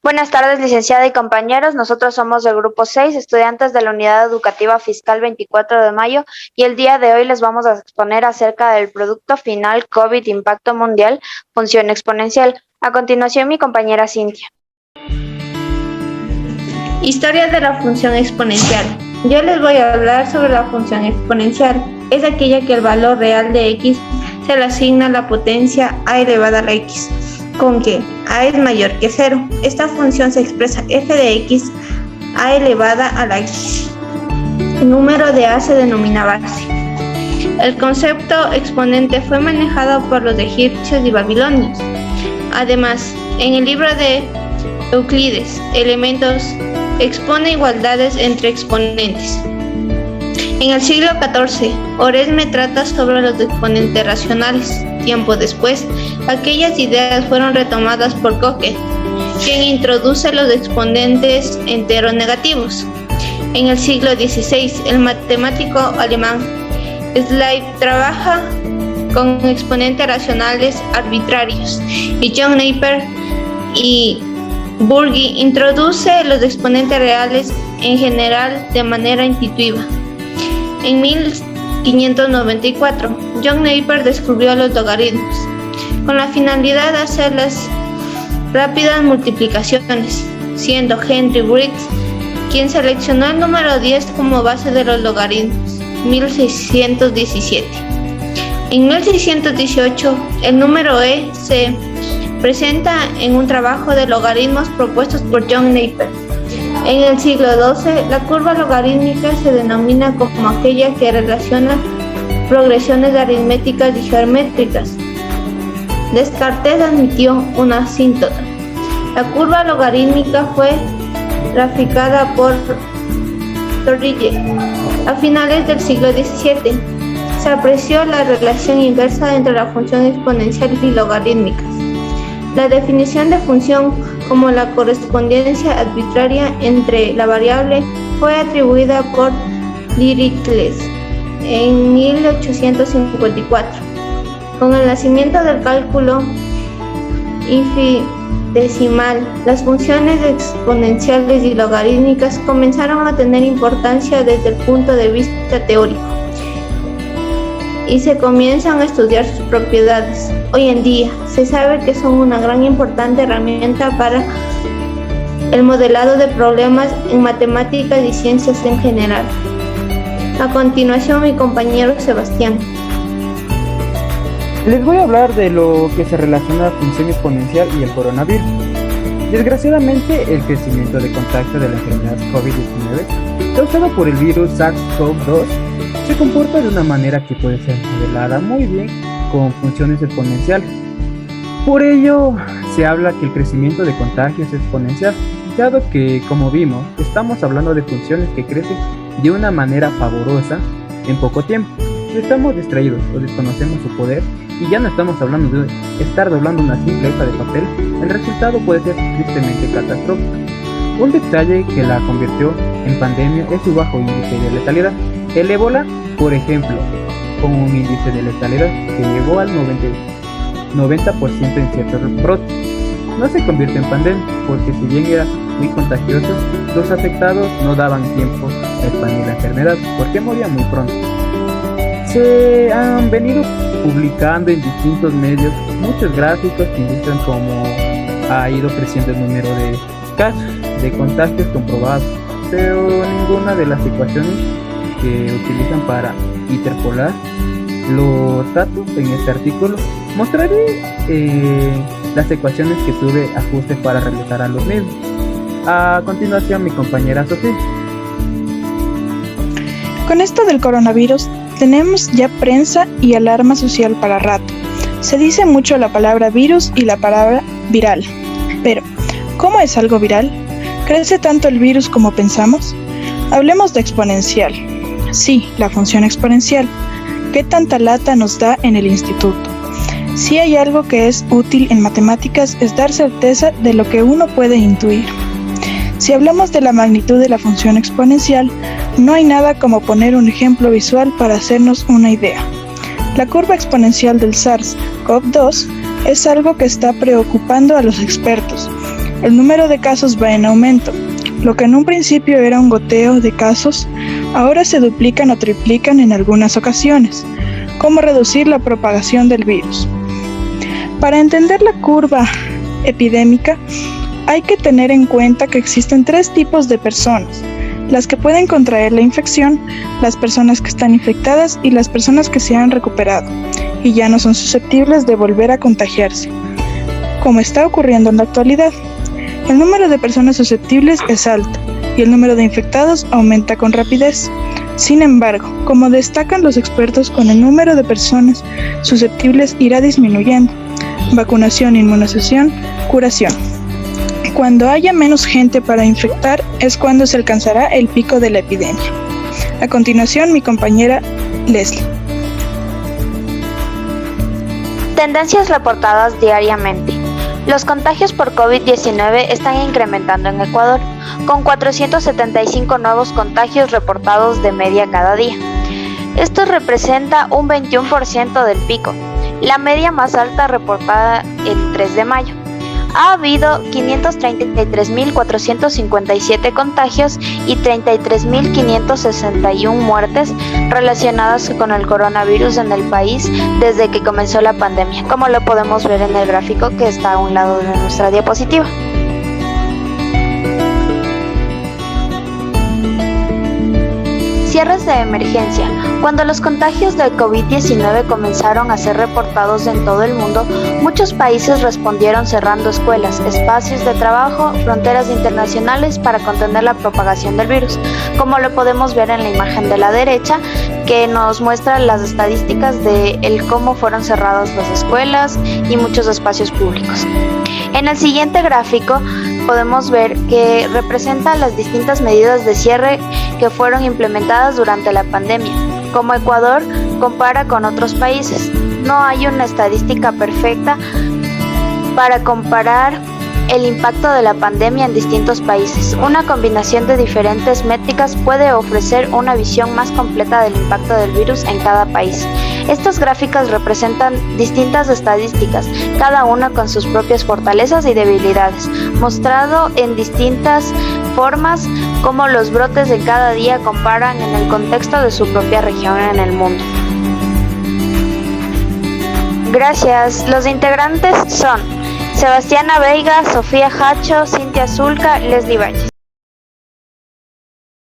Buenas tardes, licenciada y compañeros. Nosotros somos del grupo 6, estudiantes de la Unidad Educativa Fiscal 24 de mayo, y el día de hoy les vamos a exponer acerca del producto final COVID Impacto Mundial, función exponencial. A continuación, mi compañera Cintia. Historia de la función exponencial. Yo les voy a hablar sobre la función exponencial. Es aquella que el valor real de x se le asigna a la potencia a elevada a la x, con que a es mayor que 0. Esta función se expresa f de x a elevada a la x. El número de a se denomina base. El concepto exponente fue manejado por los egipcios y babilonios. Además, en el libro de Euclides, Elementos, expone igualdades entre exponentes. En el siglo XIV, Oresme trata sobre los exponentes racionales. Tiempo después, aquellas ideas fueron retomadas por Coquet, quien introduce los exponentes enteros negativos. En el siglo XVI, el matemático alemán Schleif trabaja con exponentes racionales arbitrarios, y John Napier y Bürgi introduce los exponentes reales en general de manera intuitiva. En 1594, John Napier descubrió los logaritmos, con la finalidad de hacer las rápidas multiplicaciones, siendo Henry Briggs quien seleccionó el número 10 como base de los logaritmos, 1617. En 1618, el número e se presenta en un trabajo de logaritmos propuestos por John Napier. En el siglo XII, la curva logarítmica se denomina como aquella que relaciona progresiones aritméticas y geométricas. Descartes admitió una asíntota. La curva logarítmica fue graficada por Torricelli. A finales del siglo XVII, se apreció la relación inversa entre la función exponencial y logarítmicas. La definición de función como la correspondencia arbitraria entre la variable fue atribuida por Dirichlet en 1854. Con el nacimiento del cálculo infinitesimal, las funciones exponenciales y logarítmicas comenzaron a tener importancia desde el punto de vista teórico y se comienzan a estudiar sus propiedades. Hoy en día se sabe que son una gran importante herramienta para el modelado de problemas en matemáticas y ciencias en general. A continuación, mi compañero Sebastián. Les voy a hablar de lo que se relaciona a la función exponencial y el coronavirus. Desgraciadamente, el crecimiento de contagio de la enfermedad COVID-19 causado por el virus SARS-CoV-2 se comporta de una manera que puede ser modelada muy bien con funciones exponenciales. Por ello, se habla que el crecimiento de contagios es exponencial, dado que, como vimos, estamos hablando de funciones que crecen de una manera favorosa en poco tiempo. Si estamos distraídos o desconocemos su poder y ya no estamos hablando de estar doblando una simple hoja de papel, el resultado puede ser tristemente catastrófico. Un detalle que la convirtió en pandemia es su bajo índice de letalidad. El ébola, por ejemplo, con un índice de letalidad que llegó al 90% en ciertos brotes, no se convierte en pandemia, porque si bien era muy contagioso, los afectados no daban tiempo a expandir la enfermedad, porque morían muy pronto. Se han venido publicando en distintos medios muchos gráficos que ilustran cómo ha ido creciendo el número de casos de contagios comprobados, pero ninguna de las ecuaciones que utilizan para interpolar los datos en este artículo. Mostraré las ecuaciones que tuve ajuste para realizar a los mismos. A continuación, mi compañera Sofía. Con esto del coronavirus, tenemos ya prensa y alarma social para rato. Se dice mucho la palabra virus y la palabra viral. Pero, ¿cómo es algo viral? ¿Crece tanto el virus como pensamos? Hablemos de exponencial. Sí, la función exponencial. ¿Qué tanta lata nos da en el instituto? Si hay algo que es útil en matemáticas es dar certeza de lo que uno puede intuir. Si hablamos de la magnitud de la función exponencial, no hay nada como poner un ejemplo visual para hacernos una idea. La curva exponencial del SARS-CoV-2 es algo que está preocupando a los expertos. El número de casos va en aumento. Lo que en un principio era un goteo de casos, ahora se duplican o triplican en algunas ocasiones. ¿Cómo reducir la propagación del virus? Para entender la curva epidémica, hay que tener en cuenta que existen 3 tipos de personas: las que pueden contraer la infección, las personas que están infectadas y las personas que se han recuperado y ya no son susceptibles de volver a contagiarse, como está ocurriendo en la actualidad. El número de personas susceptibles es alto y el número de infectados aumenta con rapidez. Sin embargo, como destacan los expertos, con el número de personas susceptibles irá disminuyendo. Vacunación, inmunización, curación. Cuando haya menos gente para infectar es cuando se alcanzará el pico de la epidemia. A continuación, mi compañera Leslie. Tendencias reportadas diariamente. Los contagios por COVID-19 están incrementando en Ecuador, con 475 nuevos contagios reportados de media cada día. Esto representa un 21% del pico, la media más alta reportada el 3 de mayo. Ha habido 533.457 contagios y 33.561 muertes relacionadas con el coronavirus en el país desde que comenzó la pandemia, como lo podemos ver en el gráfico que está a un lado de nuestra diapositiva. Cierres de emergencia. Cuando los contagios del COVID-19 comenzaron a ser reportados en todo el mundo, muchos países respondieron cerrando escuelas, espacios de trabajo, fronteras internacionales para contener la propagación del virus, como lo podemos ver en la imagen de la derecha, que nos muestra las estadísticas de cómo fueron cerradas las escuelas y muchos espacios públicos. En el siguiente gráfico podemos ver que representa las distintas medidas de cierre que fueron implementadas durante la pandemia. Como Ecuador compara con otros países, no hay una estadística perfecta para comparar el impacto de la pandemia en distintos países. Una combinación de diferentes métricas puede ofrecer una visión más completa del impacto del virus en cada país. Estas gráficas representan distintas estadísticas, cada una con sus propias fortalezas y debilidades, mostrado en distintas formas cómo los brotes de cada día comparan en el contexto de su propia región en el mundo. Gracias. Los integrantes son Sebastiana Veiga, Sofía Hacho, Cintia Zulca, Leslie Valles.